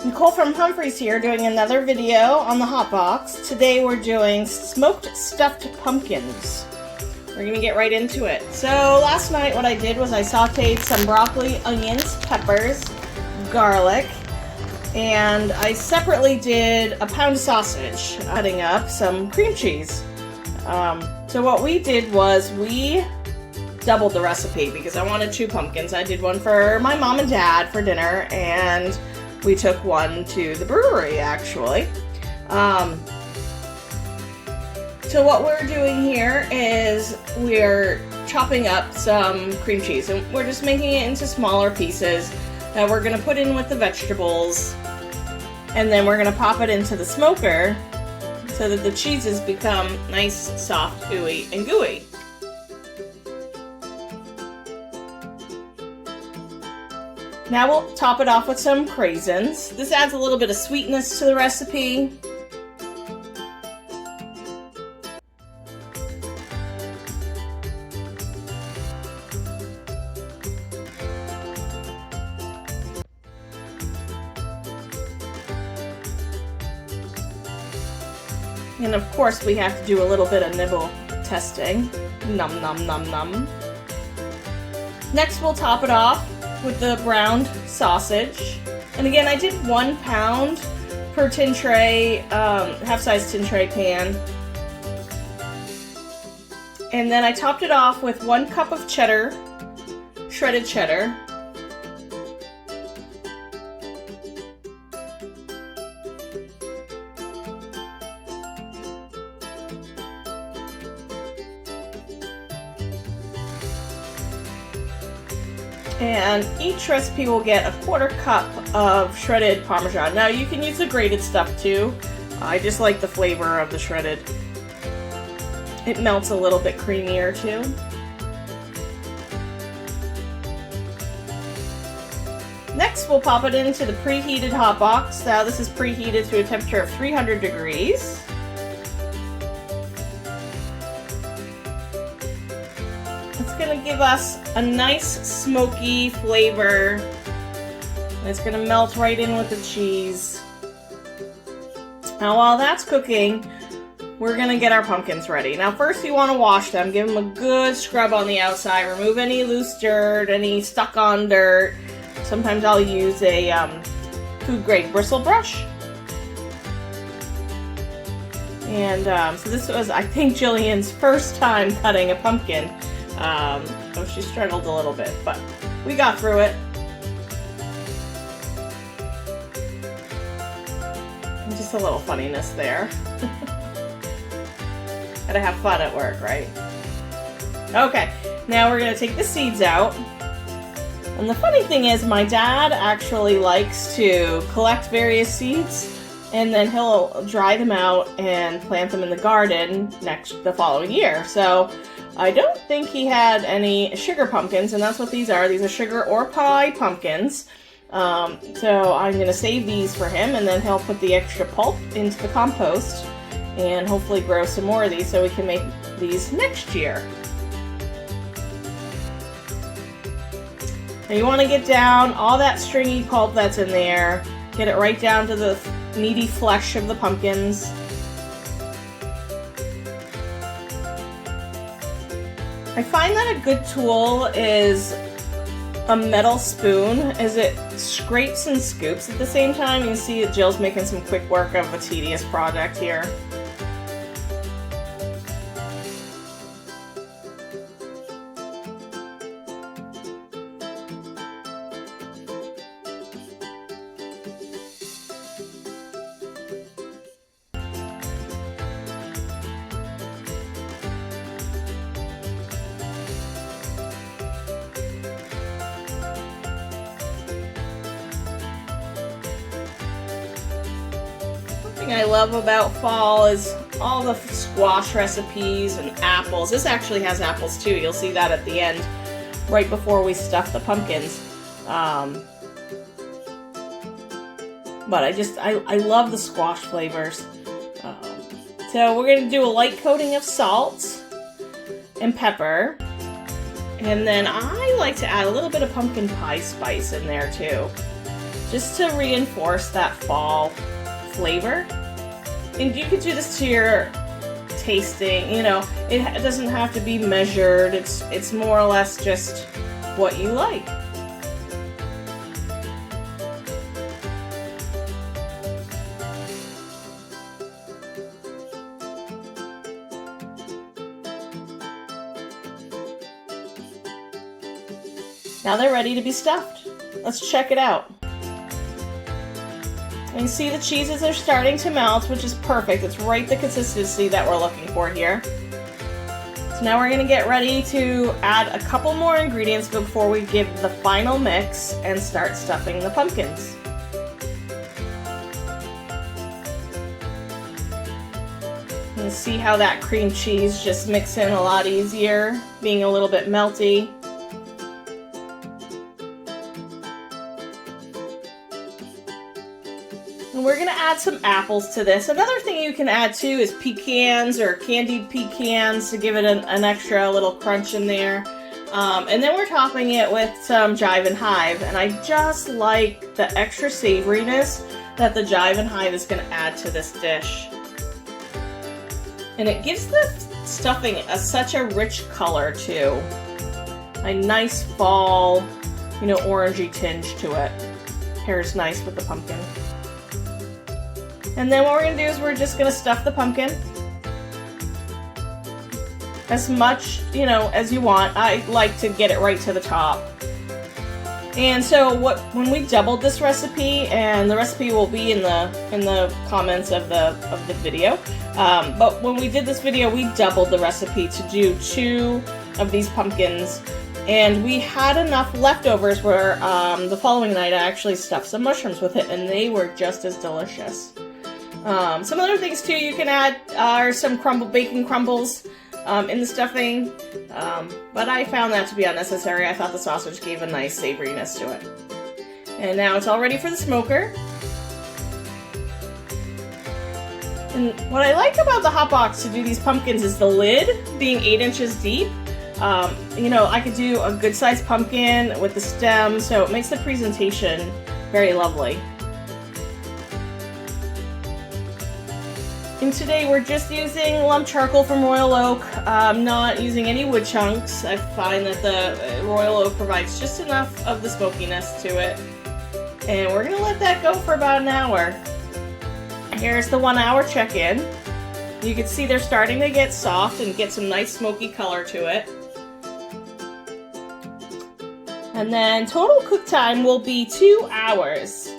Nicole from Humphrey's here doing another video on the hot box. Today we're doing smoked stuffed pumpkins. We're gonna get right into it. So last night what I did was I sauteed some broccoli, onions, peppers, garlic, and I separately did a pound of sausage, cutting up some cream cheese. So what we did was we doubled the recipe because I wanted 2 pumpkins. I did one for my mom and dad for dinner, and we took one to the brewery actually. So what we're doing here is we're chopping up some cream cheese, and we're just making it into smaller pieces that we're going to put in with the vegetables, and then we're going to pop it into the smoker so that the cheeses become nice, soft, ooey, and gooey. Now we'll top it off with some craisins. This adds a little bit of sweetness to the recipe. And of course we have to do a little bit of nibble testing. Num num num num. Next we'll top it off with the browned sausage. And again, I did 1 pound per tin tray, half-size tin tray pan. And then I topped it off with 1 cup of cheddar, shredded cheddar. And each recipe will get a 1/4 cup of shredded Parmesan. Now you can use the grated stuff too. I just like the flavor of the shredded. It melts a little bit creamier too. Next we'll pop it into the preheated hot box. Now this is preheated to a temperature of 300 degrees. It's going to give us a nice smoky flavor. And it's going to melt right in with the cheese. Now while that's cooking, we're going to get our pumpkins ready. Now first you want to wash them. Give them a good scrub on the outside. Remove any loose dirt, any stuck on dirt. Sometimes I'll use a food grade bristle brush. And so this was, I think, Jillian's first time cutting a pumpkin. So she struggled a little bit, but we got through it. Just a little funniness there. Gotta have fun at work, right? Okay, now we're gonna take the seeds out. And the funny thing is, my dad actually likes to collect various seeds, and then he'll dry them out and plant them in the garden the following year. So I don't think he had any sugar pumpkins, and that's what these are. These are sugar or pie pumpkins. So I'm going to save these for him, and then he'll put the extra pulp into the compost and hopefully grow some more of these so we can make these next year. Now you want to get down all that stringy pulp that's in there, get it right down to the meaty flesh of the pumpkins. I find that a good tool is a metal spoon, as it scrapes and scoops at the same time. You can see that Jill's making some quick work of a tedious project here. I love about fall is all the squash recipes and apples. This actually has apples too. You'll see that at the end, right before we stuff the pumpkins. But I love the squash flavors. So we're going to do a light coating of salt and pepper. And then I like to add a little bit of pumpkin pie spice in there too. just to reinforce that fall flavor. And you could do this to your tasting, you know, it doesn't have to be measured. It's more or less just what you like. Now they're ready to be stuffed. Let's check it out. And you see the cheeses are starting to melt, which is perfect. It's right the consistency that we're looking for here. So now we're gonna get ready to add a couple more ingredients before we give the final mix and start stuffing the pumpkins. You see how that cream cheese just mixes in a lot easier, being a little bit melty. And we're gonna add some apples to this. Another thing you can add too is pecans or candied pecans to give it an extra little crunch in there. And then we're topping it with some Jive and Hive. And I just like the extra savoriness that the Jive and Hive is gonna add to this dish. And it gives the stuffing such a rich color too. A nice fall, you know, orangey tinge to it. Pairs nice with the pumpkin. And then what we're going to do is we're just going to stuff the pumpkin as much, you know, as you want. I like to get it right to the top. And so when we doubled this recipe, and the recipe will be in the comments of the video, but when we did this video, we doubled the recipe to do 2 of these pumpkins. And we had enough leftovers where the following night I actually stuffed some mushrooms with it, and they were just as delicious. Some other things too you can add are some bacon crumbles in the stuffing, but I found that to be unnecessary. I thought the sausage gave a nice savoriness to it. And now it's all ready for the smoker. And what I like about the hot box to do these pumpkins is the lid being 8 inches deep. You know, I could do a good sized pumpkin with the stem, so it makes the presentation very lovely. And today we're just using lump charcoal from Royal Oak, not using any wood chunks. I find that the Royal Oak provides just enough of the smokiness to it. And we're gonna let that go for about an hour. Here's the 1 hour check-in. You can see they're starting to get soft and get some nice smoky color to it. And then total cook time will be 2 hours.